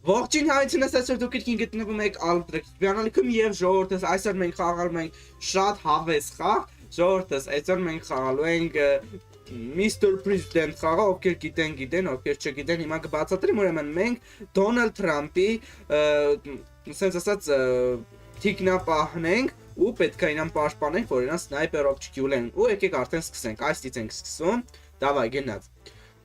Ողջույն հայրենիքս այսօր դուք եք գտնվում եք Ալտրեքսպիանալիքում եւ ժողովրդս այսօր մենք խաղալու ենք շատ հավես խաղ ժողովրդս այսօր մենք խաղալու ենք Mr. President խաղը ովքեր գիտեն ովքեր չգիտեն հիմա կբացատրեմ ուրեմն մենք Դոնալդ Թրամփի ասենց ասած թիկնապահն ենք ու պետք է իրան պաշտպանենք որ իրան սնայպերով չկյուլեն ու եկեք արդեն սկսենք այստից ենք սկսում դավայ գնաց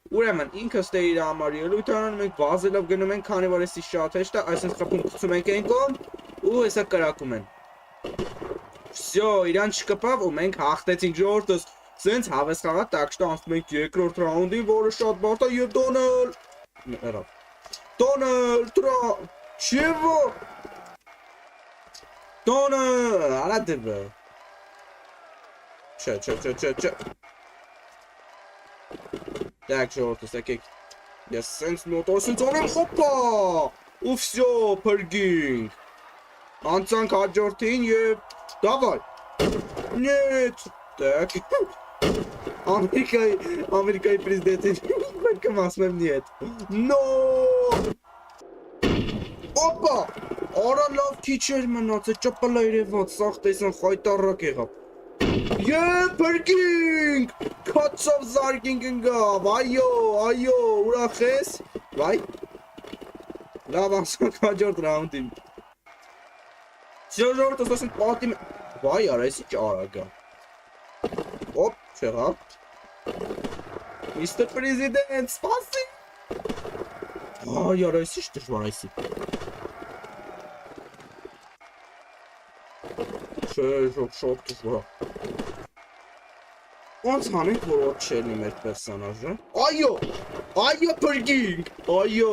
Ուրեմն ինքը ստե իր համար ելույթ անում ենք վազելով գնում ենք քանի որ էսի շատ հեշտ է այսպես խփում գցում ենք այն կողմ ու հեսա կրակում են Всё իրան չկպավ ու մենք հաղթեցինք ժողովրդս սենց հավես խաղա так что անցնում ենք երկրորդ ռաունդին որը շատ բարդ է եւ Դոնալդ Թրամփ Чего Դոնալդ արա դեպը Չէ Так, жёлтый, такие. Я сенс мотосенсором хопа! У всё, паргинг. Анцанк хаджортин е. Давай. Нет. Так. Америкай президент. Только масмем нет. Но. Опа! Ора лав кичер մնաց, ճապալա երևաց, սաղ տեսան խայտարակ եղավ։ Parking! Քացով զարգինք ընկավ, այո, ուրախ ես, վայ, լավ անցանք հաջորդ ռաունդին, ժողորդ ասասին պատիմ, վայ արա, եսի ճարագա, ոպ, չեղավ, Mr. President, սպասի, այ արա, եսի շտժվար այսի, չէ, շատ դժվար Ոնց հանենք, որ ոտ չերնի մեր պերսոնաժը Այո, պրգինք, այո,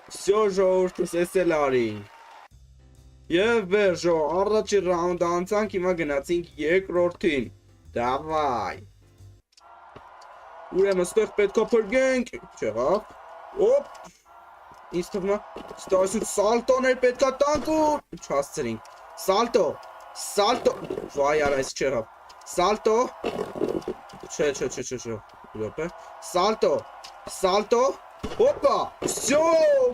всё ժողորդս ես էլ արինք Եվ վերջո, առաջի ռաունդ անցանք, հիմա գնացինք երկրորդին Դավայ Ուրեմն ստեղ պետք է պրգենք, չեղավ Ոպ, ինձ թվում է, ստասուտ սալտոներ պետք է տանք ու չհասցրինք Սալտո, վայ արա ես չեղավ Սալտո Չէ, լոպե Սալտո Հոպա, всё,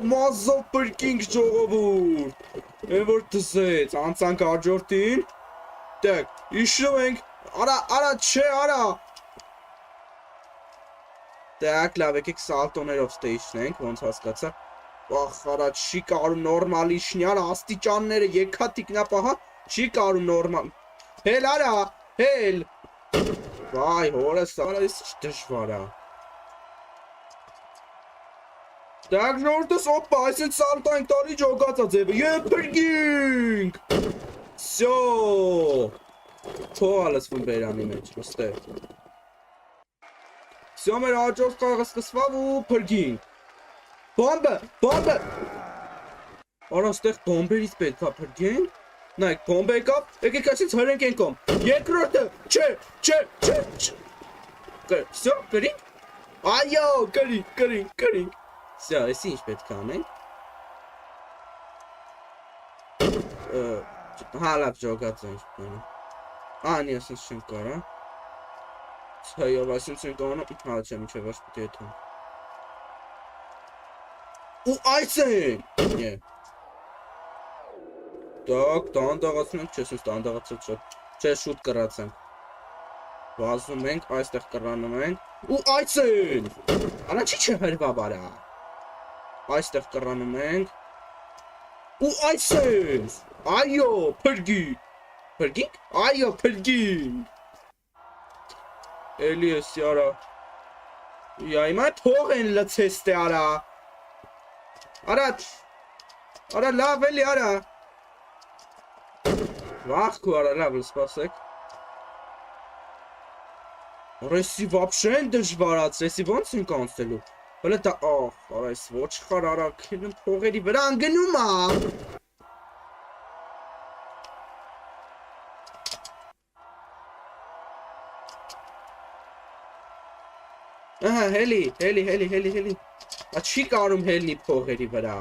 մազով պրկինք ժողովուրդ Են որ տզեց, անցանք հաջորդին Տեք, իշնում ենք Արա, չէ, արա Տեք, լավ եկեք սալտոներով ստե իշնենք, ոնց հասկացա Ախ, արա, չի կարում նորմալ իշնյար, աստիճանները եկա տիկնապահա Չի կարում նորմալ Հել արա, հել Վայ, հորս, արա, ես ինչ դժվար է Դակ ժորդս, ոպա, այսեն սալտա ենք տարի ջոգացա ձևը Եվ պրգինք Սյո Թող ալսվում բերանի մեջ, ոստեղ Սյո մեր աջորդ կաղը սկսվավ ու պրգինք Բոմբը Արա, ստեղ բոմբերից պետք է պրգենք Նայք, բոմբը եկավ, եկեք այսից հրենք են կոմ Երկրորդը, չէ Սյո, կրինք Այո, կրինք Սյո, եսի ինչ պետք է անենք Հա, լավ ժոգած ենք Անի, ասենց չենք կարա Ցայով, այսենց ենք անում Հա, չէ, միջև ոչ պիտի եթում Ու այս են Так, դանդաղացնում ենք, չես ինձ դանդաղացել շատ, չէ շուտ կրացենք Վազում ենք, այստեղ կրանում ենք ու այս են Արա չի չհրվա բարա Այստեղ կրանում ենք ու այս են Այո, Պրգինք? Այո, պրգինք Էլի եսի արա Յա, իմա թող են լցես տե արա Արա լավ էլի արա Վախ քու արա, լավ սպասեք Ռեսի վապշե են դժվարացր, եսի ոնց ենք անցելու Հլը դա, արա ես ոչ խար արա, կենում փողերի վրա անգնում ա Ահա, հելի Ա չի կարում հելնի փողերի վրա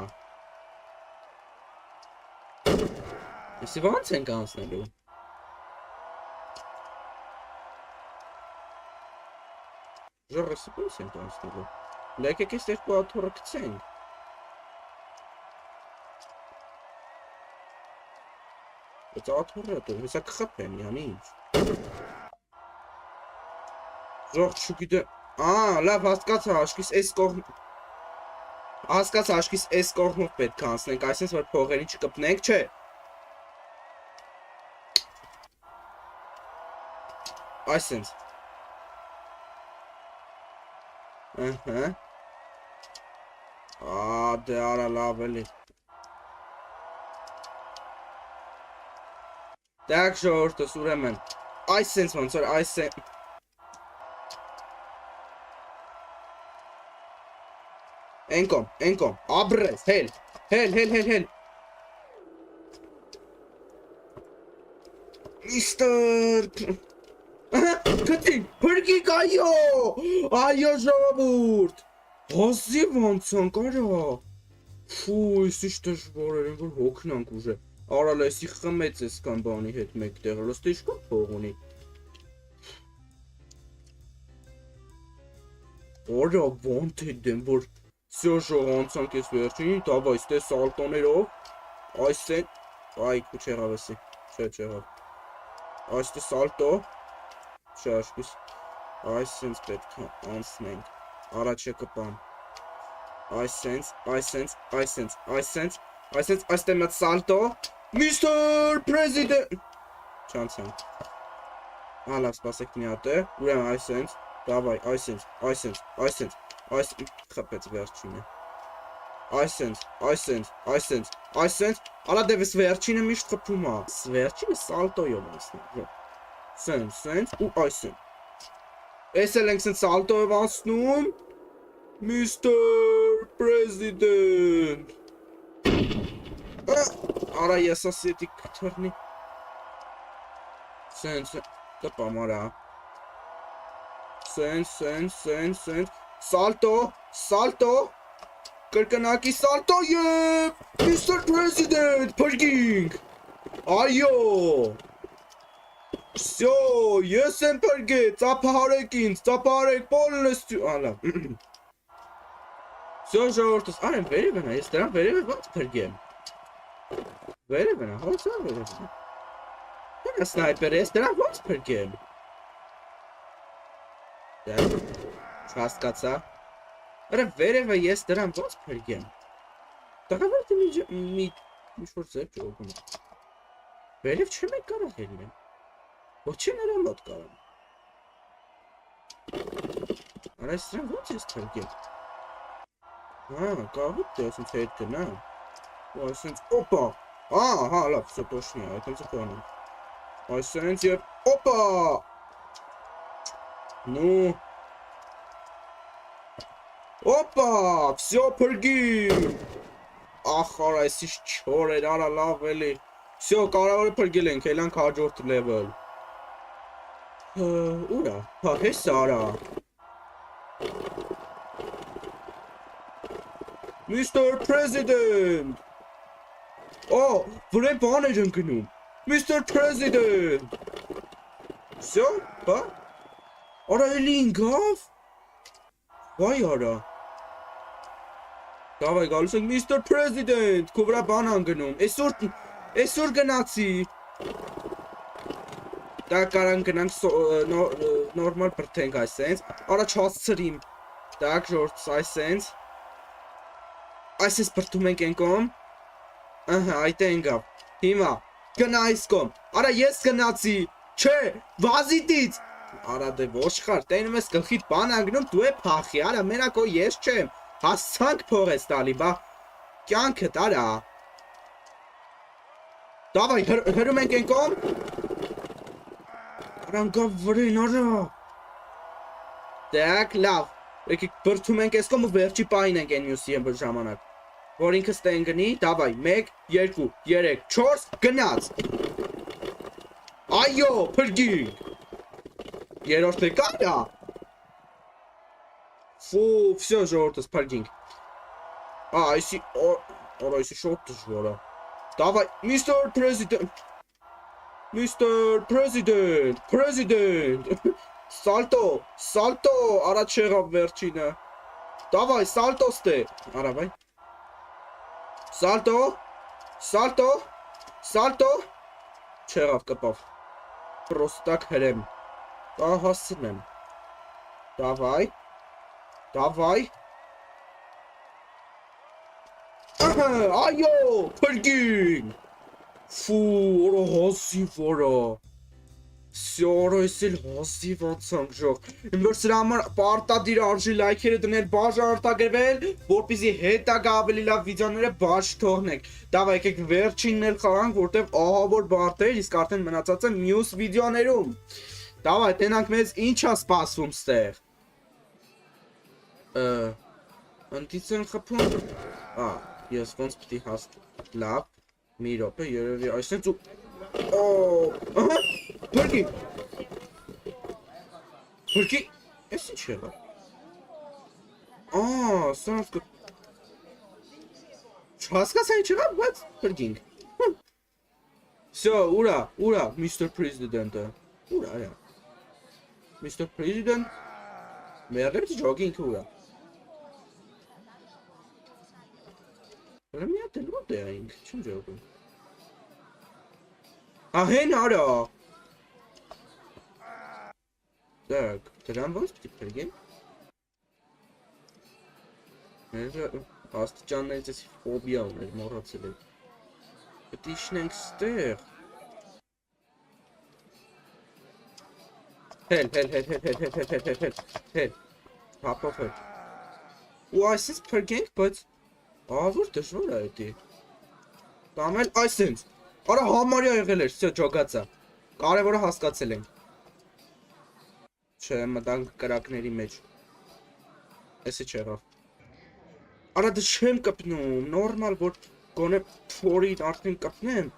Եսի ոնց ենք անցնելու Ժողեսի ոնց ենք անցնելու Լեկեք ես երկու աթորը կցենք Դա աթոռը դու, հեսա կխփեն, յանի ինչ։ Ժողջ չգիտեմ։ Լավ, հասկացա, աշկիս այս կողմ հասկացա, աշկիս այս կողմով պետք է անցնենք, այսպես որ փողերին չկպնենք, չէ։ Այսպես։ Դե արա լավ էլի։ Դակ ժողովուրդս ուրեմն, այսպես ոնց որ այսպես Encom, abres, hell. Mister. Քթին, փրկիկ այո ժողովուրդ։ Հազի ոնց անկանա։ Ֆու, ինչ դժվար էր, որ հոգնանք ուժը։ Արա լեսի խմեց էս կան բանի հետ մեկտեղ, լստի ինչ փող ունի։ Արա ոնց դեմ որ Всё же անցանք ես վերջին, давай, ստե սալտոներով, այսեն, այ քու չեղավ էսի, չէ չեղավ, այստե սալտո, չէ աշկիս, այսենց պետք է անցնենք, առաջ կպան, այսենց, այստե մեծ սալտո, Mr. President, չանցանք, լավ սպասեք մի հատ է, ուրեմն այսենց, давай, այսենց, խփեց վերջինը։ Այսենց, արա դեվես վերջինը միշտ խփում է։ Վերջինը սալտոյով անցնում։ Սենց ու այսեն։ Էս էլ ենք սենց սալտոյով անցնում։ Mr. President։ Արա ես ասեցի կթռնի։ Սենց, տպամ արա։ Սենց, Salto, կրկնակի salto և Mr. President, փրկինք, այո, всё, ես եմ փրկել, ծափահարեք ինձ, ծափահարեք պոլնեստի, լավ, всё ժողովուրդս, արեմ վերև ենա, ես դրան վերև ոնց փրկեմ, վերև ենա, հոց վերև ենա, հենա սնայպեր, ես դրան ոնց փրկեմ, չհասկացա, Արա վերևը ես դրան ոնց փրկեմ։ Տղավարդը մի ինչ-որ ձև ճողում։ Վերև չեմ եք կարող ելնեմ։ Ոչ չեմ նրա մոտ կարող։ Արա ես դրան ոնց ես փրկեմ։ Կաղուտ դե ասենց հետ գնա։ Ու ասենց օպա։ Հա, լավ, всё точно, այդ ինձ կանում։ Այսենց եւ օպա։ Ну Опа, всё փրկի։ Ախ, արա, էս ինչ չոր էր, արա լավ էլի։ Всё, կարևորը փրկել ենք, ելանք հաջորդ level։ Ուրա, հա, հեսա արա։ Mr. President։ վրեն բան էր ընկնում։ Mr. President։ Всё, հա։ Արա էլի ինգավ։ Վայ արա։ Davay գալուս ենք Mr. President, քո վրա բան անգնում, այսօր գնացի։ Դա կարան գնանք նորմալ բրթենք այսենց, արա չհասցրիմ, դակ ժորդ այսենց, այսպես բրթում ենք ենկոմ, այդ է ենգավ, հիմա, գնա այս կոմ, արա ես գնացի, չէ, վազիտից, արա դե ոշխար, տենում ես գլխիտ բան անգնում, դու է պախի, արա մենակ ո ես չեմ, հասցանք փող ես տալի, բա կյանքդ արա։ Davay հրում ենք ենկոմ։ Արանքավ վրին արա։ Դակ լավ, եկեք բրթում ենք ես կոմ ու վերջի պային ենք են մյուսի եմ ժամանակ։ Որ ինքս տեն գնի, davay 1, 2, 3, 4, գնաց։ Այո, փրկինք։ Երորդ է կարա։ Фу, все же орта спальдинг. Если... если шот дожвора. Давай, Mr. President. Mr. President. President. Salto. Salto. Ara չեղավ վերջինը. Давай, salto ստե. Արա բայ. Salto. Salto. Salto. Չեղավ կպավ։ Պրոստակ հրեմ։ Դա հասցնեմ։ Դավայ։ Դավայ։ Ահա, այո, փրկին։ Ֆու, օրո հոսիվ օրո։ Սյորո էսել հոսիվ անցանք ժող։ Ինվեր սրա համար պարտադիր արժի լայքերը դնել, բաժանորդագրվել, որպեսզի հետագա ավելի լավ վիդեոները բաց թողնենք։ Դավա եկեք վերջինն էլ խաղանք, որտեվ ահա որ բարդ է, իսկ արդեն մնացածը մյուս վիդեոներում։ Դավա, տենանք մեզ ինչ է սպասվում ստեղ։ Ընտից են խփում։ Ես ոնց պիտի հաստ լավ, մի րոպե, երևի այսենց ու ահա, փրկի, փրկի, ես ինչ եղա, սրանց չհասկացա ինչ եղա, բայց փրկինք, всё, ուրա, Mr. President-ը, ուրա, Mr. President, մերրեպ ջոգի ինքը ուրա, Ռմիա դել ոտ է այնք, չեմ ջոգում, Ահեն արա, դակ, դրան ոնց պիտի պրգեն, մեր աստիճաններից էսի ֆոբիա ուներ, մորացել է, պտի իշնենք ստեղ, հել, հապով հել, ու այսպես պրգենք, բայց, որ դժվար է էտի, կամ էլ այսենց, Արա համարյա եղել էր, սյո ջոգացա, կարևորը հասկացել ենք, չէ մտանք կրակների մեջ, էսի չեղավ, արա դա չեմ կպնում, նորմալ որ գոնե փորին արդեն կպնեմ,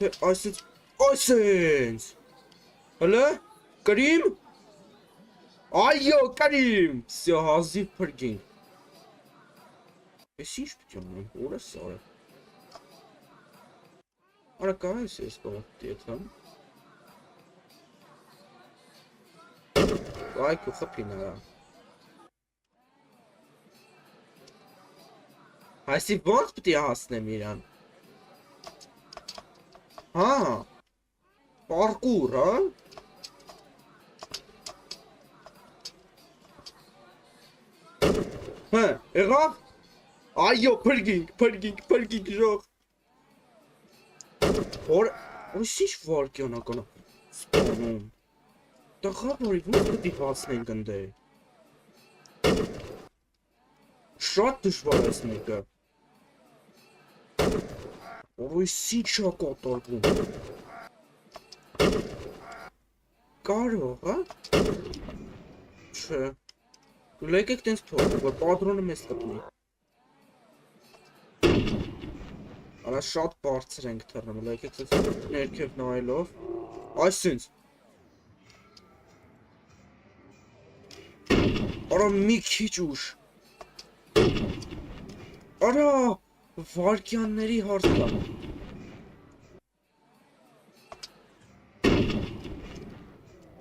թե այսենց, հլը, կրիմ, այո կրիմ, սյո հազիվ պրգին, ես ինչ պիտի ունեմ, ուր է սարը, Արա կայս ես կողտի եթան Այք ու խպին արա Այսի ոնց պտի հասնեմ իրան Հա Պարկուր հա Հա եղավ Այո պրգինք ժող Որ ինչ վարկյոնականը սպանում Տղավորի ոնց պտի հասնենք ընդ է Շատ դժվար ես մեկը Որ ինչ է կատարվում Կարող հա Չէ Լեկեք տենց թողնի որ պատրոնը մեզ կպնի Արա շատ բարձր ենք թռնում, լայքեք ծեց ներքև նայելով, այսինց, արա մի քիչ ուշ, արա վարկյանների հարց կա,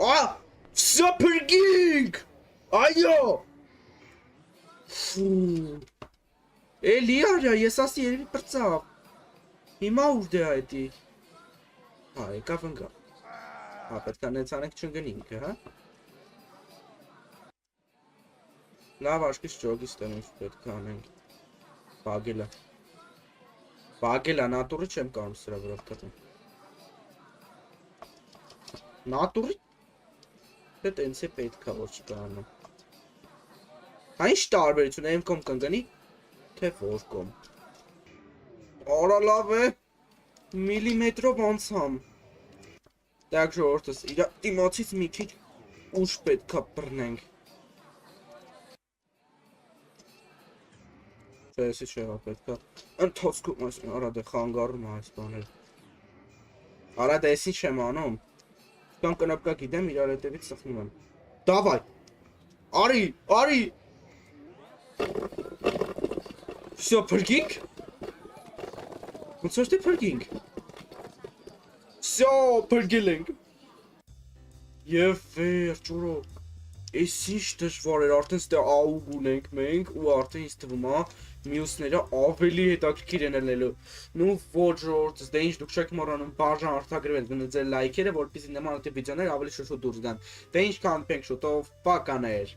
վսյա պրգինք, այո, էլի արա, ես ասի երևի պրծավ, Հիմա ուր դե այդի, եկավ ընգա, պետք է նեցանենք չնգնինք, հա, լավ աշկից ճոգիս տնենք պետք է անենք, բագելա, նատուրի չեմ կարում սրա վրով թրնում, նատուրի, դե տենց է պետք է որ չկա անում, հա ինչ տարբերություն եմ կոմ կնգնի, թե որ կոմ, Արա լավ է, միլիմետրով անցամ, դակ ժողորդս, իրա դիմացից մի քիչ ուշ պետք է բռնենք, չէ եսի չեղա պետք է, ընթացքում այս արա դե խանգարում այս բաներ, արա դե եսի չեմ անում, կան կնապկա գիտեմ իրար հետևից սխնում եմ, դավայ, արի, վսյա պրգինք, Ոնց որ թե պրգինք, վսյա պրգել ենք, և վերջ ուրո, Էս ինչ դժվար էր, արդեն ստե աուգ ունենք մենք ու արդեն ինձ թվում է մյուսները ավելի հետաքրքիր են ելնելու։ Ну ոչ ժողովուրդ, դե ինչ դուք չեք մոռանում բաժան արտագրվել գնա ձեր լայքերը, որպեսզի նմանատիպ վիդեոներ ավելի շուտ դուրս գան։ Դե ինչքան պենք շուտով, պականեր։